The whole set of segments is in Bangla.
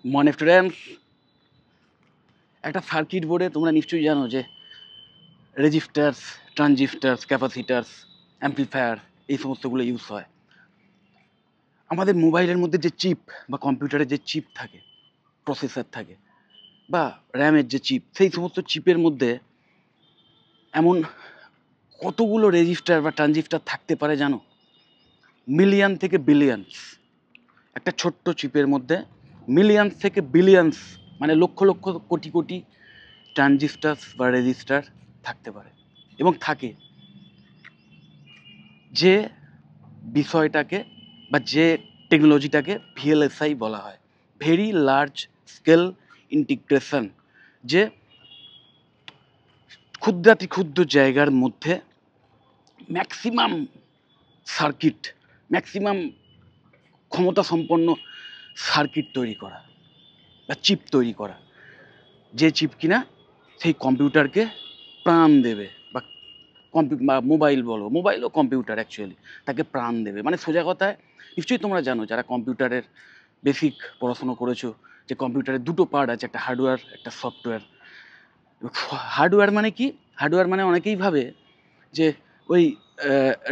মনে স্টুডেন্টস, একটা সার্কিট বোর্ডে তোমরা নিশ্চয়ই জানো যে রেজিস্টার্স, ট্রানজিস্টার্স, ক্যাপাসিটার্স, অ্যাম্পলিফায়ার এই সমস্তগুলো ইউজ হয়। আমাদের মোবাইলের মধ্যে যে চিপ বা কম্পিউটারের যে চিপ থাকে, প্রসেসর থাকে বা র্যামের যে চিপ, সেই সমস্ত চিপের মধ্যে এমন কতগুলো রেজিস্টার বা ট্রানজিস্টার থাকতে পারে জানো? মিলিয়ন থেকে বিলিয়নস। একটা ছোট্ট চিপের মধ্যে মিলিয়নস থেকে বিলিয়নস, মানে লক্ষ লক্ষ কোটি কোটি ট্রানজিস্টার বা রেজিস্টার থাকতে পারে এবং থাকে। যে বিষয়টাকে বা যে টেকনোলজিটাকে ভিএলএসআই বলা হয়, ভেরি লার্জ স্কেল ইন্টিগ্রেশন, যে ক্ষুদ্রাতি ক্ষুদ্র জায়গার মধ্যে ম্যাক্সিমাম সার্কিট, ম্যাক্সিমাম ক্ষমতা সম্পন্ন সার্কিট তৈরি করা বা চিপ তৈরি করা, যে চিপ কিনা সেই কম্পিউটারকে প্রাণ দেবে বা মোবাইল বলো, মোবাইল ও কম্পিউটার অ্যাকচুয়ালি তাকে প্রাণ দেবে। মানে সোজা কথায় নিশ্চয়ই তোমরা জানো যারা কম্পিউটারের বেসিক পড়াশুনো করেছো যে কম্পিউটারের দুটো পার্ট আছে, একটা হার্ডওয়্যার, একটা সফটওয়্যার। হার্ডওয়্যার মানে কি? হার্ডওয়্যার মানে অনেকেই ভাবে যে ওই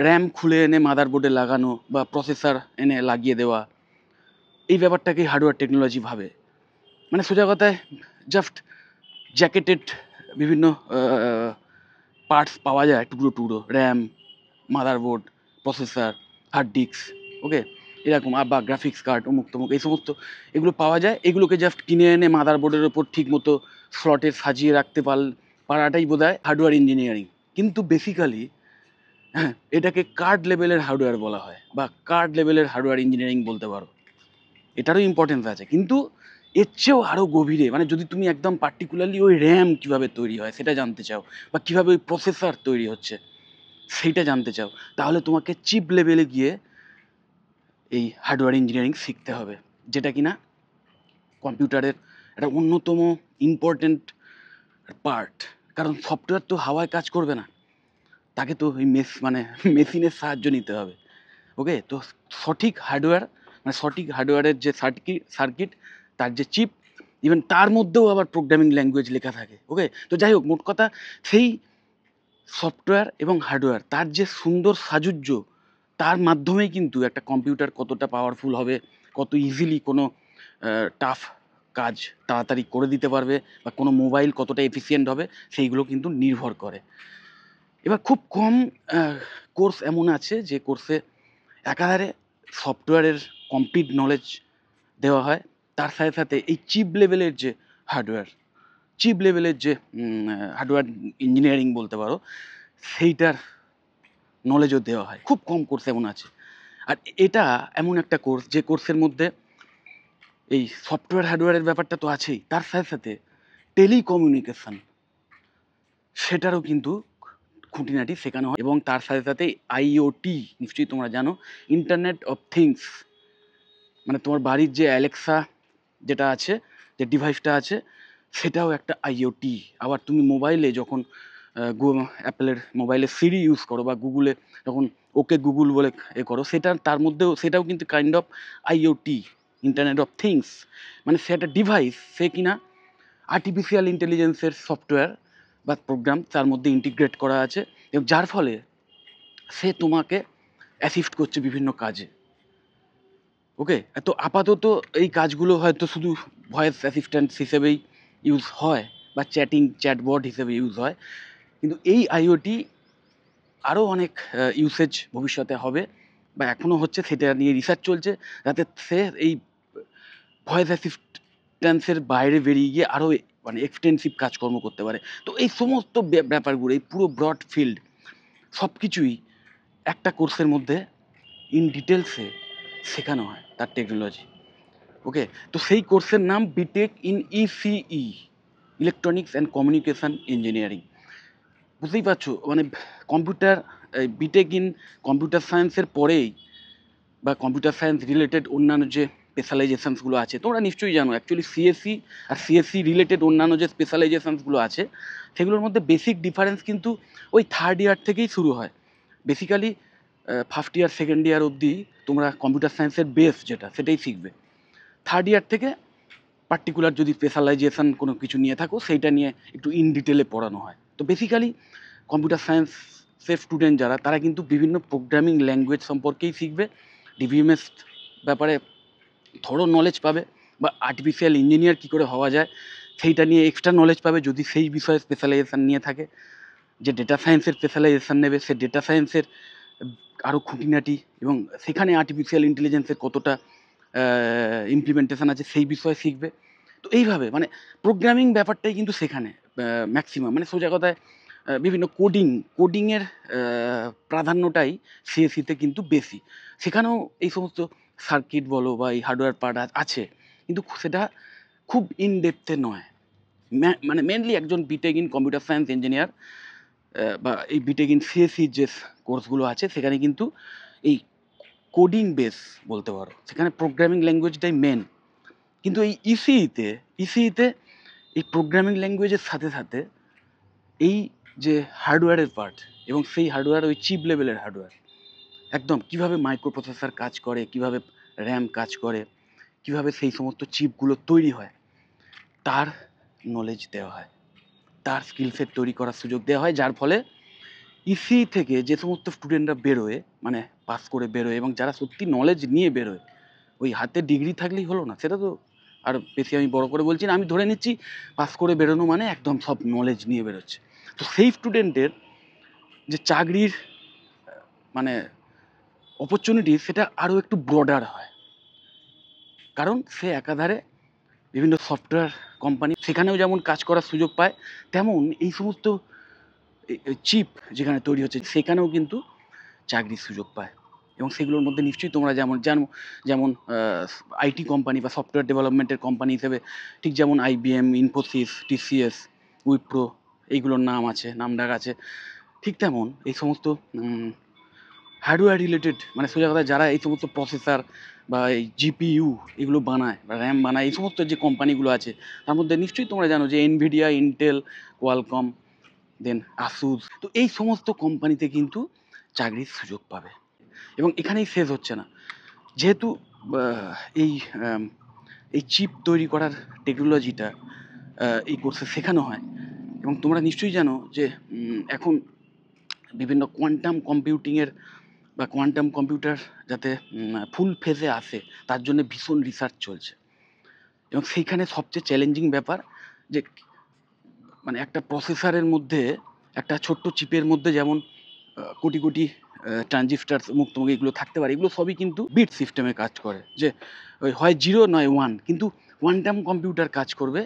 র্যাম খুলে এনে মাদারবোর্ডে লাগানো বা প্রসেসর এনে লাগিয়ে দেওয়া, এই ব্যাপারটাকেই হার্ডওয়্যার টেকনোলজি ভাবে। মানে সোজা কথায় জাস্ট জ্যাকেটেড বিভিন্ন পার্টস পাওয়া যায়, টুকরো টুকরো, RAM, motherboard, processor, hard disk, okay, এরকম বা গ্রাফিক্স কার্ড, অমুক তমুক, এই সমস্ত এগুলো পাওয়া যায়। এগুলোকে জাস্ট কিনে এনে মাদারবোর্ডের ওপর ঠিক মতো স্লটে সাজিয়ে রাখতে পারাটাই বোধ হয় হার্ডওয়্যার ইঞ্জিনিয়ারিং। কিন্তু বেসিক্যালি হ্যাঁ, এটাকে কার্ড লেভেলের হার্ডওয়্যার বলা হয় বা কার্ড লেভেলের হার্ডওয়্যার ইঞ্জিনিয়ারিং বলতে পারো। এটারও ইম্পর্টেন্স আছে, কিন্তু এর চেয়েও আরও গভীরে, মানে যদি তুমি একদম পার্টিকুলারলি ওই র্যাম কীভাবে তৈরি হয় সেটা জানতে চাও বা কীভাবে ওই প্রসেসর তৈরি হচ্ছে সেইটা জানতে চাও, তাহলে তোমাকে চিপ লেভেলে গিয়ে এই হার্ডওয়্যার ইঞ্জিনিয়ারিং শিখতে হবে, যেটা কিনা কম্পিউটারের একটা অন্যতম ইম্পর্টেন্ট পার্ট। কারণ সফটওয়্যার তো হাওয়ায় কাজ করবে না, তাকে তো ওই মেশিনের সাহায্য নিতে হবে। ওকে, তো সঠিক হার্ডওয়্যার, মানে সঠিক হার্ডওয়্যারের যে সার্কিট, তার যে চিপ, ইভেন তার মধ্যেও আবার প্রোগ্রামিং ল্যাঙ্গুয়েজ লেখা থাকে। ওকে, তো যাই হোক, মোট কথা সেই সফটওয়্যার এবং হার্ডওয়্যার তার যে সুন্দর সাযুজ্য, তার মাধ্যমেই কিন্তু একটা কম্পিউটার কতটা পাওয়ারফুল হবে, কত ইজিলি কোনো টাফ কাজ তাড়াতাড়ি করে দিতে পারবে বা কোনো মোবাইল কতটা এফিসিয়েন্ট হবে, সেইগুলো কিন্তু নির্ভর করে। এবার খুব কম কোর্স এমন আছে যে কোর্সে একাধারে সফটওয়্যারের কমপ্লিট নলেজ দেওয়া হয়, তার সাথে সাথে এই চিপ লেভেলের যে হার্ডওয়্যার, চিপ লেভেলের যে হার্ডওয়্যার ইঞ্জিনিয়ারিং বলতে পারো, সেইটার নলেজও দেওয়া হয়। খুব কম কোর্স এমন আছে। আর এটা এমন একটা কোর্স যে কোর্সের মধ্যে এই সফটওয়্যার হার্ডওয়্যারের ব্যাপারটা তো আছেই, তার সাথে সাথে টেলিকমিউনিকেশন সেটারও কিন্তু খুঁটিনাটি শেখানো হয়। এবং তার সাথে সাথে আইওটি, নিশ্চয়ই তোমরা জানো, ইন্টারনেট অফ থিংস, মানে তোমার বাড়ির যে অ্যালেক্সা যেটা আছে, যে ডিভাইসটা আছে, সেটাও একটা আইওটি। আবার তুমি মোবাইলে যখন অ্যাপেলের মোবাইলে সিরি ইউজ করো বা গুগলে যখন ওকে গুগল বলে করো, তার মধ্যেও সেটাও কিন্তু kind of IoT, internet of things. মানে সে একটা ডিভাইস, সে কিনা আর্টিফিশিয়াল ইন্টেলিজেন্সের সফটওয়্যার বা প্রোগ্রাম তার মধ্যে ইন্টিগ্রেট করা আছে, এবং যার ফলে সে তোমাকে অ্যাসিস্ট করছে বিভিন্ন কাজে। ওকে, তো আপাতত এই কাজগুলো হয়তো শুধু ভয়েস অ্যাসিস্ট্যান্ট হিসেবেই ইউজ হয় বা চ্যাটবট হিসেবে ইউজ হয়, কিন্তু এই আইওটি আরও অনেক ইউসেজ ভবিষ্যতে হবে বা এখনও হচ্ছে, সেটা নিয়ে রিসার্চ চলছে, যাতে সে এই ভয়েস অ্যাসিস্ট্যান্সের বাইরে বেরিয়ে গিয়ে আরও মানে এক্সটেন্সিভ কাজকর্ম করতে পারে। তো এই সমস্ত ব্যাপারগুলো, এই পুরো ব্রড ফিল্ড সব কিছুই একটা কোর্সের মধ্যে ইন ডিটেলসে শেখানো হয়, তার টেকনোলজি। ওকে, তো সেই কোর্সের নাম BTech in ECE, electronics and communication engineering. বুঝতেই পারছো, মানে কম্পিউটার, বিটেক ইন কম্পিউটার সায়েন্সের পরেই বা কম্পিউটার সায়েন্স রিলেটেড অন্যান্য যে স্পেশালাইজেশনসগুলো আছে, তোমরা নিশ্চয়ই জানো অ্যাকচুয়ালি সিএসসি আর সিএসসি রিলেটেড অন্যান্য যে স্পেশালাইজেশনসগুলো আছে, সেগুলোর মধ্যে বেসিক ডিফারেন্স কিন্তু ওই থার্ড ইয়ার থেকেই শুরু হয়। Basically first year second year অবধি তোমরা কম্পিউটার সায়েন্সের বেস যেটা, সেটাই শিখবে। থার্ড ইয়ার থেকে পার্টিকুলার যদি স্পেশালাইজেশন কোনো কিছু নিয়ে থাকো সেইটা নিয়ে একটু ইন ডিটেলে পড়ানো হয়। তো বেসিক্যালি কম্পিউটার সায়েন্সের স্টুডেন্ট যারা, তারা কিন্তু বিভিন্ন প্রোগ্রামিং ল্যাঙ্গুয়েজ সম্পর্কেই শিখবে, ডিভিএমএস ব্যাপারে থরো নলেজ পাবে, বা আর্টিফিশিয়াল ইঞ্জিনিয়ার কী করে হওয়া যায় সেইটা নিয়ে এক্সট্রা নলেজ পাবে যদি সেই বিষয়ে স্পেশালাইজেশান নিয়ে থাকে। যে ডেটা সায়েন্সের স্পেশালাইজেশান নেবে, সে ডেটা সায়েন্সের আরও খুঁটিনাটি এবং সেখানে আর্টিফিশিয়াল ইন্টেলিজেন্সের কতটা ইমপ্লিমেন্টেশন আছে সেই বিষয়ে শিখবে। তো এইভাবে মানে প্রোগ্রামিং ব্যাপারটাই কিন্তু সেখানে ম্যাক্সিমাম, মানে সোজা কথায় বিভিন্ন কোডিংয়ের প্রাধান্যটাই সিএসিতে কিন্তু বেশি। সেখানেও এই সমস্ত সার্কিট বলো বা এই হার্ডওয়্যার পার্ট আছে, কিন্তু সেটা খুব ইন ডেপথে নয়। মানে মেনলি একজন BTech in computer science engineer বা এই বিটেক ইন সিএসসির যে কোর্সগুলো আছে সেখানে কিন্তু এই কোডিং বেস বলতে পারো, সেখানে প্রোগ্রামিং ল্যাঙ্গুয়েজটাই মেন। কিন্তু এই ইসিইতে এই প্রোগ্রামিং ল্যাঙ্গুয়েজের সাথে সাথে এই যে হার্ডওয়্যারের পার্ট, এবং সেই হার্ডওয়্যার ওই চিপ লেভেলের হার্ডওয়্যার, একদম কিভাবে মাইক্রো প্রসেসর কাজ করে, কিভাবে র্যাম কাজ করে, কিভাবে সেই সমস্ত চিপগুলো তৈরি হয়, তার নলেজ দেওয়া হয়, তার স্কিল সেট তৈরি করার সুযোগ দেওয়া হয়। যার ফলে ইসি থেকে যে সমস্ত স্টুডেন্টরা বেরোয়, মানে পাস করে বেরোয়, এবং যারা সত্যি নলেজ নিয়ে বেরোয়, ওই হাতে ডিগ্রি থাকলেই হলো না, সেটা তো আর বেশি আমি বড় করে বলছি না, আমি ধরে নিচ্ছি পাস করে বেরোনো মানে একদম সব নলেজ নিয়ে বেরোচ্ছে। তো সেই স্টুডেন্টের যে চাকরির মানে অপরচুনিটি, সেটা আরও একটু ব্রডার হয়, কারণ সে একাধারে বিভিন্ন সফটওয়্যার কোম্পানি সেখানেও যেমন কাজ করার সুযোগ পায়, তেমন এই সমস্ত চিপ যেখানে তৈরি হচ্ছে সেখানেও কিন্তু চাকরির সুযোগ পায়। এবং সেগুলোর মধ্যে নিশ্চয়ই তোমরা যেমন জানো, যেমন আইটি কোম্পানি বা সফটওয়্যার ডেভেলপমেন্টের কোম্পানি হিসেবে ঠিক যেমন আইবিএম, ইনফোসিস, টিসিএস, উইপ্রো এইগুলোর নাম আছে, নামডাক আছে, ঠিক তেমন এই সমস্ত হার্ডওয়্যার রিলেটেড, মানে সোজা কথা যারা এই সমস্ত প্রসেসর বা এই জিপিইউ এগুলো বানায় বা র্যাম বানায়, এই সমস্ত যে কোম্পানিগুলো আছে তার মধ্যে নিশ্চয়ই তোমরা জানো যে এনভিডিয়া, ইন্টেল, কোয়ালকম, দেন আসুস, তো এই সমস্ত কোম্পানিতে কিন্তু চাকরির সুযোগ পাবে। এবং এখানেই শেষ হচ্ছে না, যেহেতু এই এই চিপ তৈরি করার টেকনোলজিটা এই কোর্সে শেখানো হয়, এবং তোমরা নিশ্চয়ই জানো যে এখন বিভিন্ন কোয়ান্টাম কম্পিউটিংয়ের বা কোয়ান্টাম কম্পিউটার যাতে ফুল ফেজে আসে তার জন্য ভীষণ রিসার্চ চলছে। এবং সেইখানে সবচেয়ে চ্যালেঞ্জিং ব্যাপার যে মানে একটা প্রসেসরের মধ্যে, একটা ছোট্ট চিপের মধ্যে যেমন কোটি কোটি ট্রানজিস্টার মুক্তমুখ এগুলো থাকতে পারে, এগুলো সবই কিন্তু বিট সিস্টেমে কাজ করে, যে ওই হয় 0 নয় 1, কিন্তু কোয়ান্টাম কম্পিউটার কাজ করবে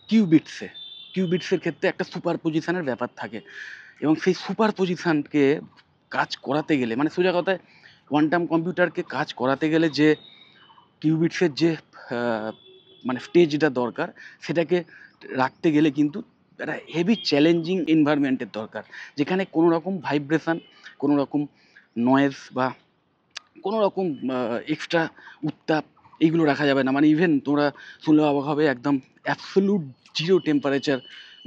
কিউবিটসে। কিউবিটসের ক্ষেত্রে একটা সুপার পজিশনের ব্যাপার থাকে, এবং সেই সুপার পজিশনকে কাজ করাতে গেলে, মানে সোজা কথায় কোয়ান্টাম কম্পিউটারকে কাজ করাতে গেলে যে কিউবিটসের যে মানে স্টেজটা দরকার, সেটাকে রাখতে গেলে কিন্তু একটা হেভি চ্যালেঞ্জিং এনভায়রনমেন্টের দরকার, যেখানে কোনো রকম ভাইব্রেশন, কোনো রকম নয়েজ বা কোনো রকম এক্সট্রা উত্তাপ এইগুলো রাখা যাবে না। মানে ইভেন তোমরা শুনলে অবাক হবে, একদম অ্যাবসোলুট 0 টেম্পারেচার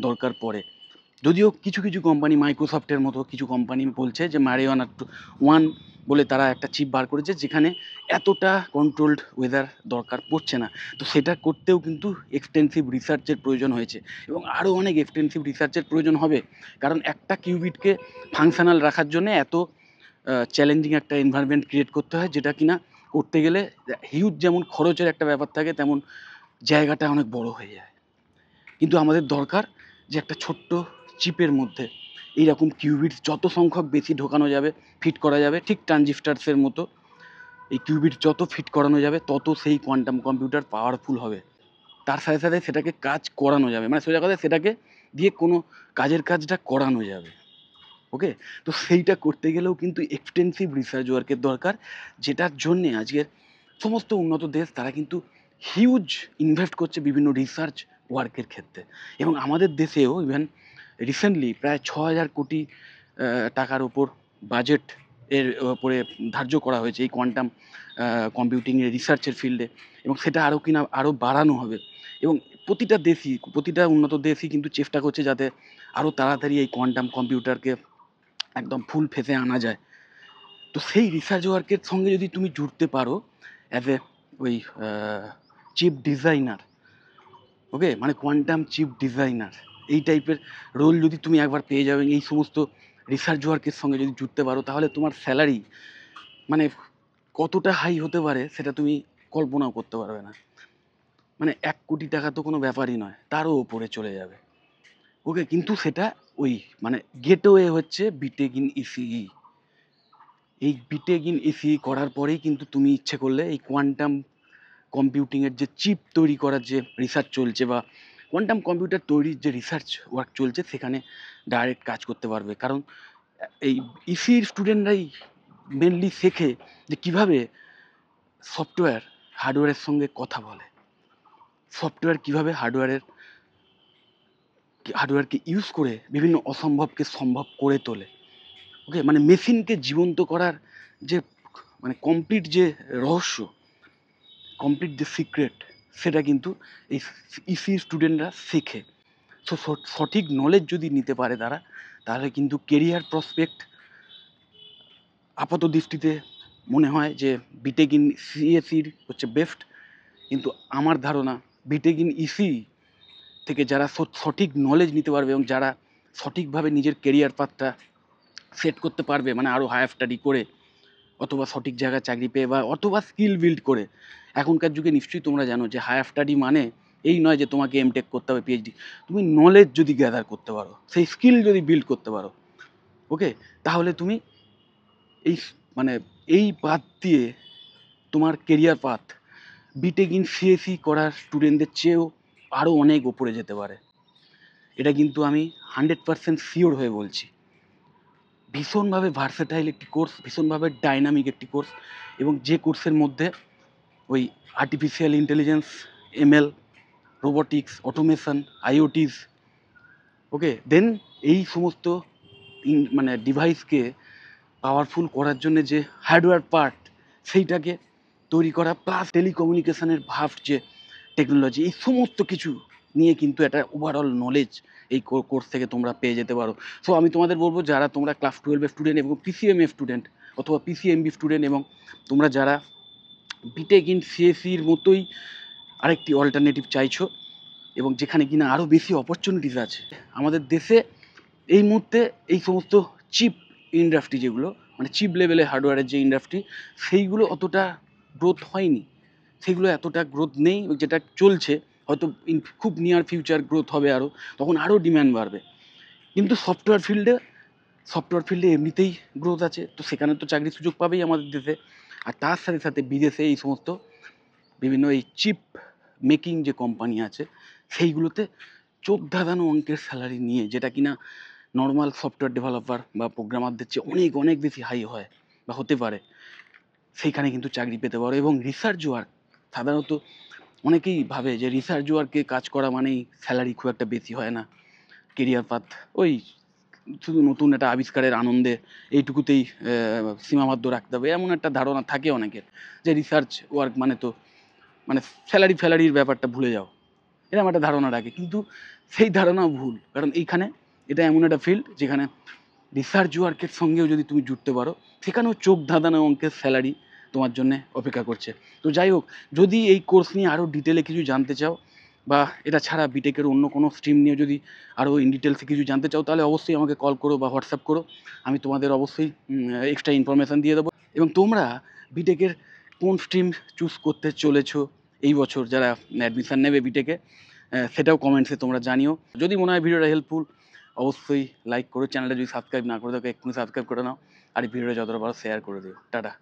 দরকার পড়ে। যদিও কিছু কিছু কোম্পানি, মাইক্রোসফটের মতো কিছু কোম্পানি বলছে যে ম্যারিওয়ানা 1 বলে তারা একটা চিপ বার করেছে যেখানে এতটা কন্ট্রোলড ওয়েদার দরকার পড়ছে না। তো সেটা করতেও কিন্তু এক্সটেন্সিভ রিসার্চের প্রয়োজন হয়েছে, এবং আরও অনেক এক্সটেন্সিভ রিসার্চের প্রয়োজন হবে, কারণ একটা কিউবিটকে ফাংশনাল রাখার জন্য এত চ্যালেঞ্জিং একটা এনভায়রনমেন্ট ক্রিয়েট করতে হয়, যেটা কিনা করতে গেলে হিউজ যেমন খরচের একটা ব্যাপার থাকে, তেমন জায়গাটা অনেক বড় হয়ে যায়। কিন্তু আমাদের দরকার যে একটা ছোট্ট চিপের মধ্যে এইরকম কিউবিট যত সংখ্যক বেশি ঢোকানো যাবে, ফিট করা যাবে, ঠিক ট্রানজিস্টার্সের মতো এই কিউবিট যত ফিট করানো যাবে তত সেই কোয়ান্টাম কম্পিউটার পাওয়ারফুল হবে। তার সাথে সাথে সেটাকে কাজ করানো যাবে, মানে সোজা কথা সেটাকে দিয়ে কোনো কাজটা করানো যাবে। ওকে, তো সেইটা করতে গেলেও কিন্তু এক্সটেন্সিভ রিসার্চ ওয়ার্কের দরকার, যেটার জন্যে আজকের সমস্ত উন্নত দেশ তারা কিন্তু হিউজ ইনভেস্ট করছে বিভিন্ন রিসার্চ ওয়ার্কের ক্ষেত্রে। এবং আমাদের দেশেও ইভেন রিসেন্টলি প্রায় 6,000 কোটি টাকার ওপর বাজেট এর ওপরে ধার্য করা হয়েছে এই কোয়ান্টাম কম্পিউটিংয়ের রিসার্চের ফিল্ডে, এবং সেটা আরও বাড়ানো হবে। এবং প্রতিটা উন্নত দেশই কিন্তু চেষ্টা করছে যাতে আরও তাড়াতাড়ি এই কোয়ান্টাম কম্পিউটারকে একদম ফুল ফেজে আনা যায়। তো সেই রিসার্চ ওয়ার্কের সঙ্গে যদি তুমি জুড়তে পারো অ্যাজ এ ওই চিপ ডিজাইনার, ওকে, মানে কোয়ান্টাম চিপ ডিজাইনার এই টাইপের রোল যদি তুমি একবার পেয়ে যাবে, এই সমস্ত রিসার্চ ওয়ার্কের সঙ্গে যদি জুড়তে পারো, তাহলে তোমার স্যালারি মানে কতটা হাই হতে পারে সেটা তুমি কল্পনাও করতে পারবে না। মানে 1 কোটি টাকা তো কোনো ব্যাপারই নয়, তারও ওপরে চলে যাবে। ওকে, কিন্তু সেটা ওই মানে গেটওয়ে হচ্ছে বিটেক ইন ইসিই। এই বিটেক ইন ইসিই করার পরেই কিন্তু তুমি ইচ্ছে করলে এই কোয়ান্টাম কম্পিউটিংয়ের যে চিপ তৈরি করার যে রিসার্চ চলছে, বা কোয়ান্টাম কম্পিউটার তৈরির যে রিসার্চ ওয়ার্ক চলছে, সেখানে ডাইরেক্ট কাজ করতে পারবে। কারণ এই ইসির স্টুডেন্টরাই মেনলি শেখে যে কীভাবে সফটওয়্যার হার্ডওয়্যারের সঙ্গে কথা বলে, সফটওয়্যার কীভাবে হার্ডওয়্যারকে ইউজ করে বিভিন্ন অসম্ভবকে সম্ভব করে তোলে। ওকে, মানে মেশিনকে জীবন্ত করার যে মানে কমপ্লিট যে রহস্য, কমপ্লিট যে সিক্রেট, সেটা কিন্তু এই ইসি স্টুডেন্টরা শেখে। সো সঠিক নলেজ যদি নিতে পারে তারা, তাহলে কিন্তু কেরিয়ার প্রসপেক্ট আপাত দৃষ্টিতে মনে হয় যে বিটেক ইন সিএসির হচ্ছে বেস্ট। কিন্তু আমার ধারণা বিটেক ইন ইসি থেকে যারা সঠিক নলেজ নিতে পারবে এবং যারা সঠিকভাবে নিজের কেরিয়ার পাথটা সেট করতে পারবে, মানে আরও হায়ার স্টাডি করে অথবা সঠিক জায়গায় চাকরি পেয়ে বা অথবা স্কিল বিল্ড করে। এখনকার যুগে নিশ্চয়ই তোমরা জানো যে হায়ার স্টাডি মানে এই নয় যে তোমাকে এমটেক করতে হবে, পিএইচডি। তুমি নলেজ যদি গ্যাদার করতে পারো, সেই স্কিল যদি বিল্ড করতে পারো, ওকে, তাহলে তুমি এই মানে এই পাথ দিয়ে তোমার career path BTech in CSE করার স্টুডেন্টদের চেয়েও আরও অনেক ওপরে যেতে পারে। এটা কিন্তু আমি 100% শিওর হয়ে বলছি। ভীষণভাবে ভার্সেটাইল একটি কোর্স, ভীষণভাবে ডাইনামিক একটি কোর্স, এবং যে কোর্সের মধ্যে ওই artificial intelligence, ML, robotics, automation, IoTs, okay, then এই সমস্ত মানে ডিভাইসকে পাওয়ারফুল করার জন্য যে হার্ডওয়্যার পার্ট, সেইটাকে তৈরি করা, প্লাস টেলিকমিউনিকেশনের ভাস্ট যে টেকনোলজি, এই সমস্ত কিছু নিয়ে কিন্তু একটা ওভারঅল নলেজ এই কোর্স থেকে তোমরা পেয়ে যেতে পারো। সো আমি তোমাদের বলবো, যারা তোমরা ক্লাস 12-এর স্টুডেন্ট এবং পিসিএমএ স্টুডেন্ট অথবা পিসিএমবি স্টুডেন্ট, এবং তোমরা যারা বিটেক ইন সিএসির মতোই আরেকটি অল্টারনেটিভ চাইছো, এবং যেখানে কিনা আরও বেশি অপরচুনিটিস আছে আমাদের দেশে। এই মুহূর্তে এই সমস্ত চিপ ইন্ডাস্ট্রি, যেগুলো মানে চিপ লেভেলে হার্ডওয়্যারের যে ইন্ডাস্ট্রি, সেইগুলো অতটা গ্রোথ হয়নি, সেগুলো এতটা গ্রোথ নেই। যেটা চলছে হয়তো খুব নিয়ার ফিউচার গ্রোথ হবে, তখন আরও ডিম্যান্ড বাড়বে। কিন্তু সফটওয়্যার ফিল্ডে এমনিতেই গ্রোথ আছে, তো সেখানে তো চাকরির সুযোগ পাবেই আমাদের দেশে। আর তার সাথে সাথে বিদেশে এই সমস্ত বিভিন্ন এই চিপ মেকিং যে কোম্পানি আছে, সেইগুলোতে চোখ ধাঁধানো অঙ্কের স্যালারি নিয়ে, যেটা কিনা নর্মাল সফটওয়্যার ডেভেলপার বা প্রোগ্রামারদের চেয়ে অনেক অনেক বেশি হাই হয় বা হতে পারে, সেইখানে কিন্তু চাকরি পেতে পারো। এবং রিসার্চ ওয়ার্ক সাধারণত অনেকেই ভাবে যে রিসার্চ ওয়ার্কে কাজ করা মানেই স্যালারি খুব একটা বেশি হয় না, কেরিয়ার পাথ ওই শুধু নতুন একটা আবিষ্কারের আনন্দে এইটুকুতেই সীমাবদ্ধ রাখতে হবে, এমন একটা ধারণা থাকে অনেকের, যে রিসার্চ ওয়ার্ক মানে তো মানে ফ্যালারির ব্যাপারটা ভুলে যাও, এরকম একটা ধারণা রাখে। কিন্তু সেই ধারণাও ভুল, কারণ এইখানে এটা এমন একটা ফিল্ড যেখানে রিসার্চ ওয়ার্কের সঙ্গেও যদি তুমি জুড়তে পারো, সেখানেও চোখ ধাঁধানো অঙ্কের স্যালারি তোমার জন্য অপেক্ষা করছে। তো যাই হোক, যদি এই কোর্স নিয়ে আরও ডিটেলে কিছু জানতে চাও, বা এটা ছাড়া বিটেকের অন্য কোনো স্ট্রিম নিয়ে যদি আরও ইন ডিটেলসে কিছু জানতে চাও, তাহলে অবশ্যই আমাকে কল করো বা হোয়াটসঅ্যাপ করো, আমি তোমাদের অবশ্যই এক্সট্রা ইনফরমেশান দিয়ে দেবো। এবং তোমরা বিটেকের কোন স্ট্রিম চুজ করতে চলেছো এই বছর, যারা অ্যাডমিশান নেবে বিটেকে, সেটাও কমেন্টসে তোমরা জানিও। যদি মনে হয় ভিডিওটা হেল্পফুল, অবশ্যই লাইক করো। চ্যানেলটা যদি সাবস্ক্রাইব না করে থাকো, এক্ষুনি সাবস্ক্রাইব করে নাও, আর এই ভিডিওটা যতটা পারো শেয়ার করে দিও। টাটা।